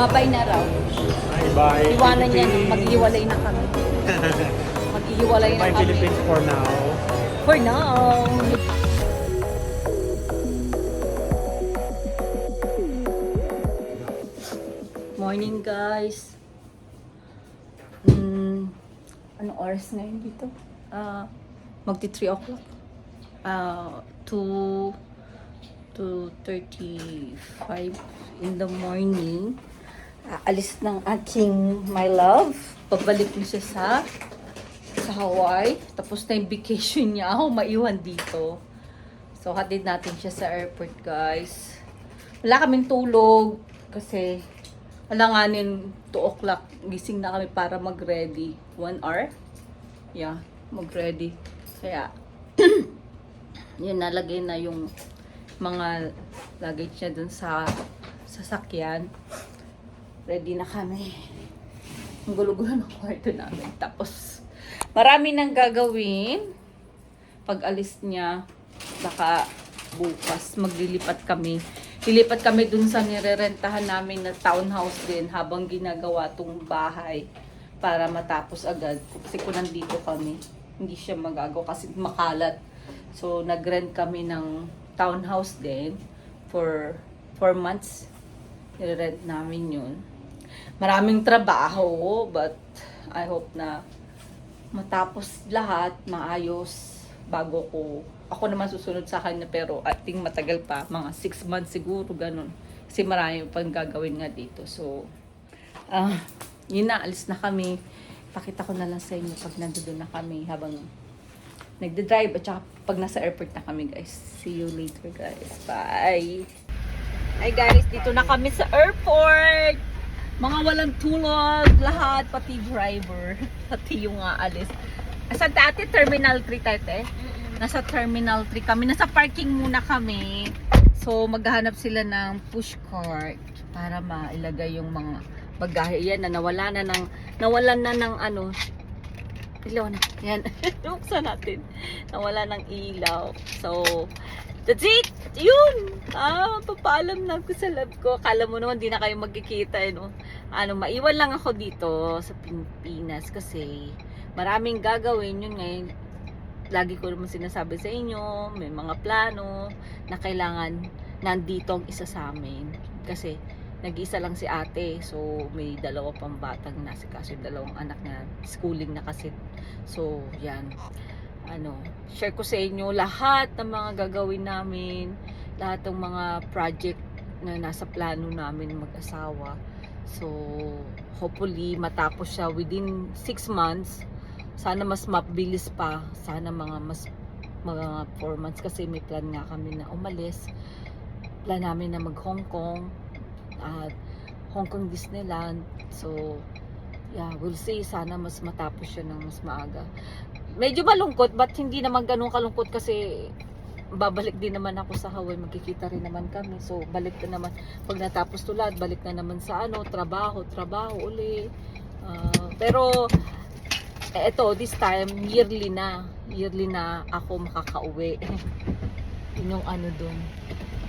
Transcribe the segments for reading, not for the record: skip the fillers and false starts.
Babay na raw. Bye. Iwanan niya, maghiwalay na kami. Maghiwalay na Bye, kami. Philippines for now. For now. Morning guys. Anong oras ngayon dito? Magti 3 o'clock. 2:35 in the morning. Alis ng aking my love. Pabalik niya siya sa Hawaii. Tapos na yung vacation niya. Ako maiwan dito. So, hatid natin siya sa airport, guys. Wala kaming tulog. Kasi, alanganin 2 o'clock. Gising na kami para mag-ready. 1 hour? Yeah, mag-ready. Kaya, yun, nalagay na yung mga luggage niya dun sa sasakyan. Ready na kami. Ang gulo-gulo ng kwarto namin. Tapos, marami nang gagawin. Pag alis niya, baka bukas maglilipat kami. Lilipat kami dun sa nirerentahan namin na townhouse din habang ginagawa tong bahay para matapos agad. Kasi kung nandito kami, hindi siya magagawa kasi makalat. So, nag-rent kami ng townhouse din for 4 months. Nire-rent namin yun. Maraming trabaho, but I hope na matapos lahat, maayos, bago ako naman susunod sa kanya, pero I think matagal pa, mga 6 months siguro, ganun. Kasi marami pang gagawin nga dito. So, yun na, alis na kami. Pakita ko na lang sa inyo pag nandoon na kami habang nagde-drive at saka pag nasa airport na kami, guys. See you later, guys. Bye! Hi guys, dito na kami sa airport! Mga walang tulog, lahat, pati driver, pati yung alis. Sa dati, Terminal 3 tayo, Nasa Terminal 3 kami. Nasa parking muna kami. So, maghahanap sila ng push cart para mailagay yung mga bagahe. Yan na, nawalan na ng ano, ilaw na. Yan, buksan natin. Nawala ng ilaw. So, that's it! Yun! Papaalam na ako sa lab ko. Akala mo naman, di na kayo magkikita, maiwan lang ako dito sa Pilipinas kasi maraming gagawin yun ngayon. Lagi ko naman sinasabi sa inyo, may mga plano na kailangan nandito ang isa sa amin. Kasi nag-iisa lang si ate, so may dalawa pang batang nasa kaso, dalawang anak na schooling na kasi. So, yan. Share ko sa inyo lahat ng mga gagawin namin, lahat ng mga project na nasa plano namin mag-asawa. So, hopefully matapos siya within 6 months. Sana mas mabilis pa. Sana mga 4 months kasi may plan nga kami na umalis. Plan namin na mag Hong Kong at Hong Kong Disneyland. So, yeah, we'll see. Sana mas matapos siya ng mas maaga. Medyo malungkot, but hindi naman ganun kalungkot kasi babalik din naman ako sa Hawaii. Magkikita rin naman kami. So, balik na naman. Pag natapos tulad, balik na naman sa trabaho uli. Pero, eto, this time, yearly na ako makakauwi. Yun yung dun.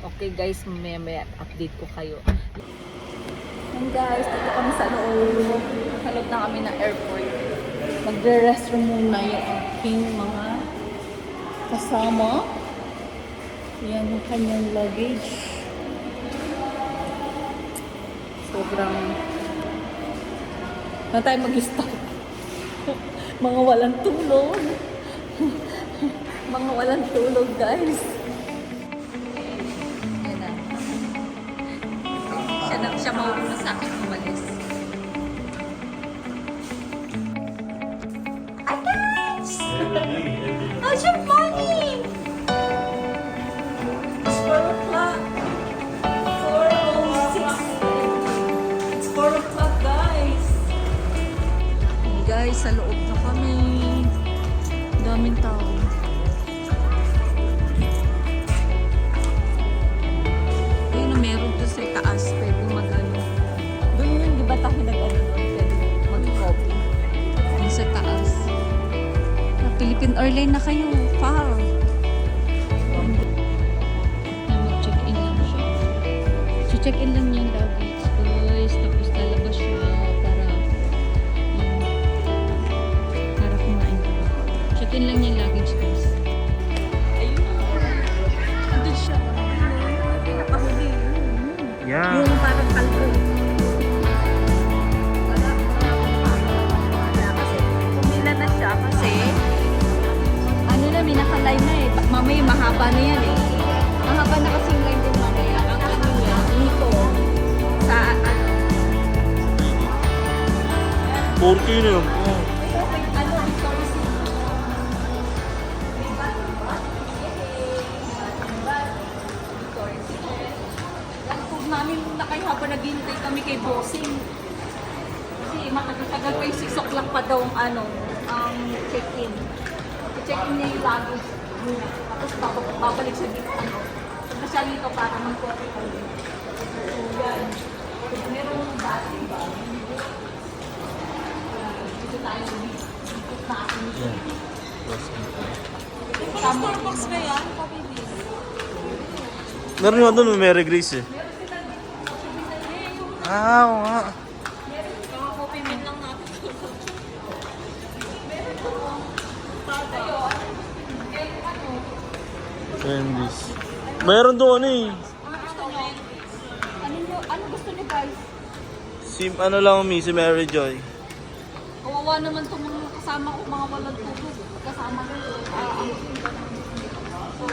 Okay guys, may update ko kayo. And guys, dito kami sa loob. Sa loob na kami ng airport. Magre-restroom muna yung aking mga kasama. Yan yung kanyang luggage. Sobrang na tayo mag-stop. Mga walang tulog. Mga walang tulog, guys. Yan na. Siya mauna sa akin umalis. Hi, guys! How's your morning? It's 4 o'clock. 4:06. It's 4 o'clock, guys. Guys, sa loob na kami. Daming tao. Ayun na, meron doon sa taas. Pwede doon yun, di ba tayo nag-ano doon? Pwede mag-coffee. Doon sa taas. Philippine Airlines na kayo. Wow. Mag-check-in lang siya. So, check-in lang niya yung luggage, guys. Tapos Akin lang yung luggage guys. Ayun na. Andun siya. Pinakahuli. Yeah. Yung parang kalbo. Wala kasi. Pumila na siya kasi ano na, may naka-line na eh. Mamaya mahaba na yan eh. Mahaba na kasi yung line din mamaya. Ang ano niya, dito. Sa ano. 4K na yun. Oh. Ano, Victoria's Secret. Victoria's Secret. Nagtug namin muna kayo habang naghihintay kami kay Bossing. Kasi matagal-tagal pa yung 6 o'clock pa daw ang check-in. I-check-in niya yung luggage muna. Tapos babalik siya dito. Punta siya dito para mag-coffee kami. So, yan. Meron ng dati ba? Dito tayo dito natin. Starbucks ba yan? Coffee bean. Meron yung doon, Mary Grace eh. Ah, oo nga. Coffee bean lang natin. Wendy's. Meron doon eh. Ano gusto niyo guys? Si, ano lang mi, si Mary Joy. Kawawa naman itong mga kasama ko, mga walang tubig. Kasama ko, so,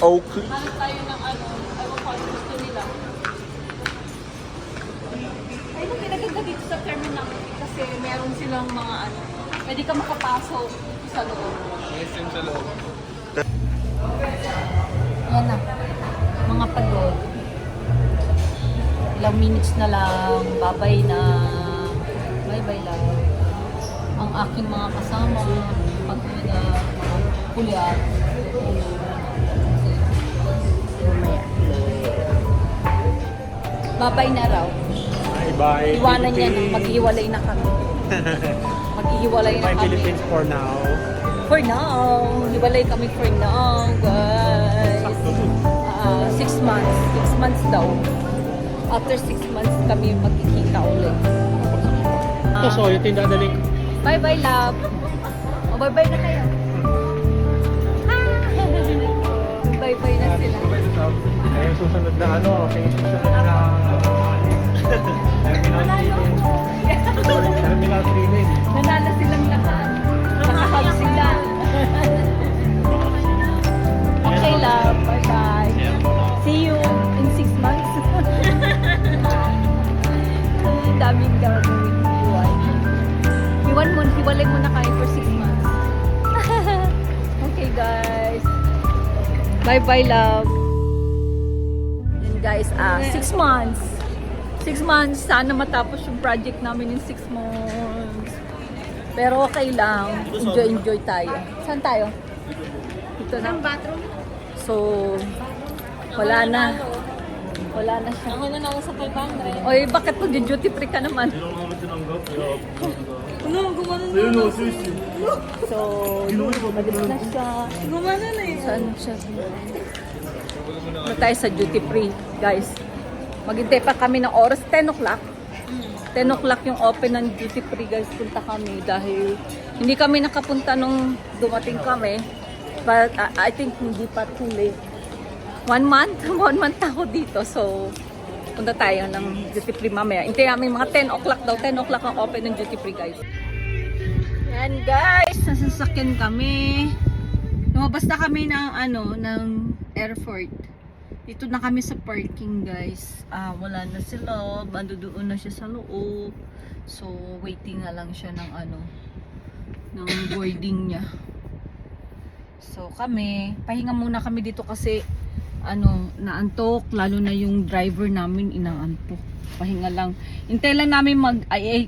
Okay. hanap tayo ng ewan ko ano gusto nila. Ay, ito pinaganda dito sa terminal kasi meron silang mga pwede ka makapasok dito sa loob. Sa loob. Yan na, mga pagod. Ilang minutes na lang, babay na. Bye-bye lang. Ang aking mga kasama, pagkuda, kulyat. Babay na raw. Bye. Iwanan niya na, maghiwalay na kami. Maghiwalay na Bye kami. Philippines for now. For now, hiwalay kami for now, guys. 6 months. 6 months daw. After 6 months kami magkikita ulit. Ito, so yung tindahan na link. Bye-bye, love. O, bye-bye na kayo. Bye-bye na sila. Ay, yung susunod na ano, yung susunod na Terminal 3 lane. Nanalo silang lahat. Nakahag sila. Okay, love. Bye-bye. See you in 6 months. Ang daming gagawin. Hiwalay muna kayo for 6 months. Okay, guys. Bye-bye, love. Yun, guys. 6 months. 6 months. Sana matapos yung project namin in 6 months. Pero okay lang. Enjoy tayo. Saan tayo? Dito na. Bathroom? So, wala na. Wala na siya. Ako na naman sa 500. Oy, bakit mag-duty free ka naman? Ano, gumano na. So, malis na siya. Gumano na eh. Saan siya? Ano tayo sa duty free, guys? Maghintay pa kami ng oras, 10 o'clock. 10 o'clock yung open ng duty free, guys. Punta kami dahil hindi kami nakapunta nung dumating kami. But I think hindi pa too late. 1 month? 1 month ako dito. So, punta tayo ng duty free mamaya. Hintay namin mga 10 o'clock daw. 10 o'clock ang open ng duty free, guys. Yan, guys. Nasasakyan kami. Lumabas na kami ng ng airport. Dito na kami sa parking, guys. Wala na sila. Doon na siya sa loob. So, waiting na lang siya ng ng boarding niya. So, kami, pahinga muna kami dito kasi naantok, lalo na yung driver namin inaantok. Pahinga lang. Hintay lang namin 8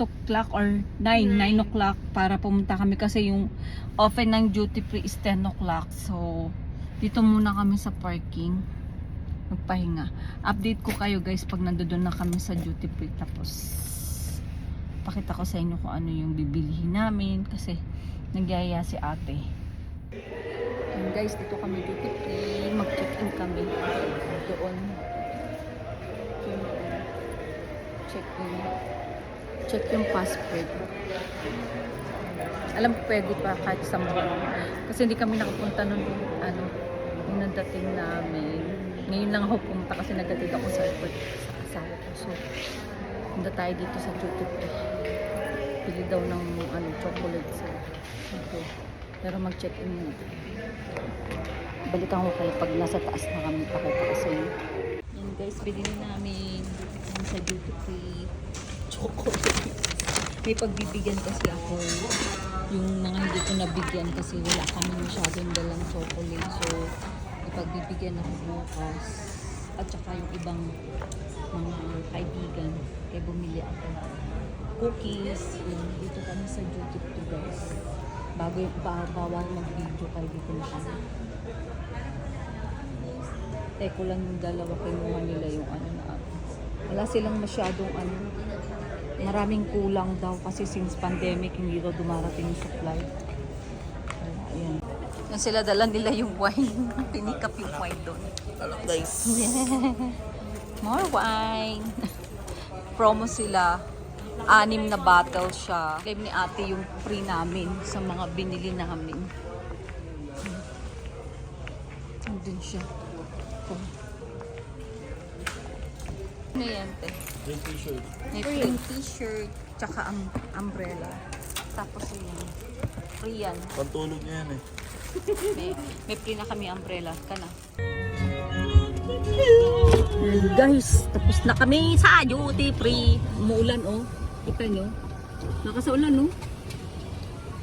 o'clock or 9 o'clock para pumunta kami kasi yung open ng duty free is 10 o'clock. So, dito muna kami sa parking. Magpahinga. Update ko kayo, guys, pag nandoon na kami sa duty free. Tapos, pakita ko sa inyo kung ano yung bibilihin namin kasi nagyaya si ate. And guys, dito kami duty free. Mag-check-in kami doon. Check-in. Check yung passport. Alam ko pwede pa kahit isang buwan. Kasi hindi kami nakapunta nun, yung nadating namin. Ngayon lang ako pumunta kasi nagdating ako sa airport sa asawa ko. So, punta tayo dito sa duty free. Pili daw ng chocolate sa ito. Pero mag-check-in muna. Balikan ko kayo pag nasa taas na kami. Pakita ko sa inyo. Yan guys, binili namin sa duty free chocolate. May pagbibigyan kasi ako. Yung mga hindi ko nabigyan kasi wala kami masyadong dalang chocolate. So, ipagbibigyan ako bukas. At saka yung ibang mga kaibigan. Kaya bumili ako. Cookies. Yun, dito kami sa duty free guys. Bago yung bawal mag-video kaya dito na kami. Teko lang yung dalawa kinuha nila yung na. Wala silang masyadong maraming kulang daw kasi since pandemic hindi daw dumarating yung supply. Ayan. Yan sila dala nila yung wine. Pinikap yung wine doon. Nice. More wine. Promo sila. 6 na bottle siya. Claim ni ate yung free namin sa mga binili namin. Andun siya. Ano yan, te? Yung t-shirt. May free t-shirt, tsaka ang umbrella. Tapos yan. Free yan. Pantulog niya yan eh. May free na kami umbrella. Kana. Guys, tapos na kami sa duty free. Umuulan oh. Kita nyo. Lakas sa ulan oh.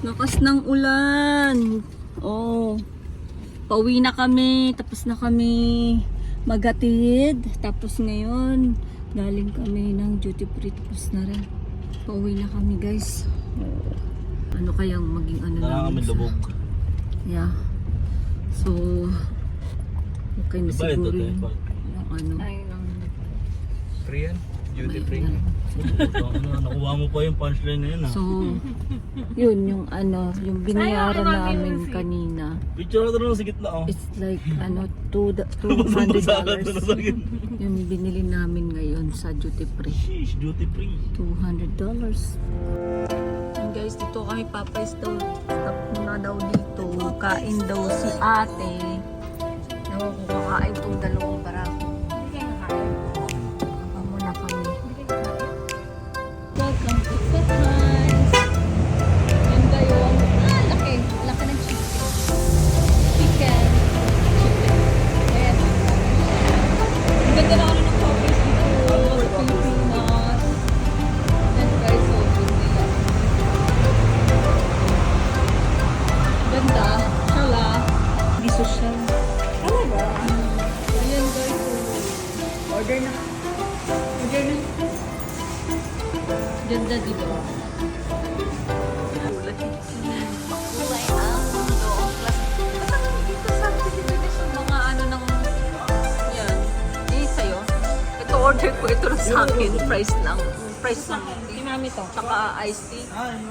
Lakas ng ulan. Oh. Pauwi na kami. Tapos na kami maghatid. Tapos ngayon, galing kami ng duty free. Tapos na rin. Pauwi na kami guys. Ano kayang maging Kailangan kami lubog. Yeah. So, okay na Iba ito, siguro te. yung Free yan? Duty free? Nakuha mo pa yung punchline na yun ha. So, yun yung yung binayaran namin kanina. Picture na doon sa gitna oh. It's like $200. Basalat na sa gitna. Yung binili namin ngayon sa duty free. Sheesh, duty free. $200. And guys, dito kami papayos daw. Stop na daw dito. Kain daw si ate. Ewan ko kakain itong dalawang barako. Amo na kami. Welcome to Petmans. Yan ba yung... laki. Laki ng chicken. Chicken. Ayan. Ang ganda na ng coffees dito sa Pilipinas. Yan guys, so good nila. Ganda. Shala. Hindi social. Ano ba? Ayan guys, so order na. Order na. Ganda dito. Makulay ang mundo. Basta kami dito sa Pilipinas yung mga ng yan. Yung sa'yo. Ito order ko. Ito na sa akin. Price lang. Price lang. Dinami to. Tsaka iced tea. Ah, ano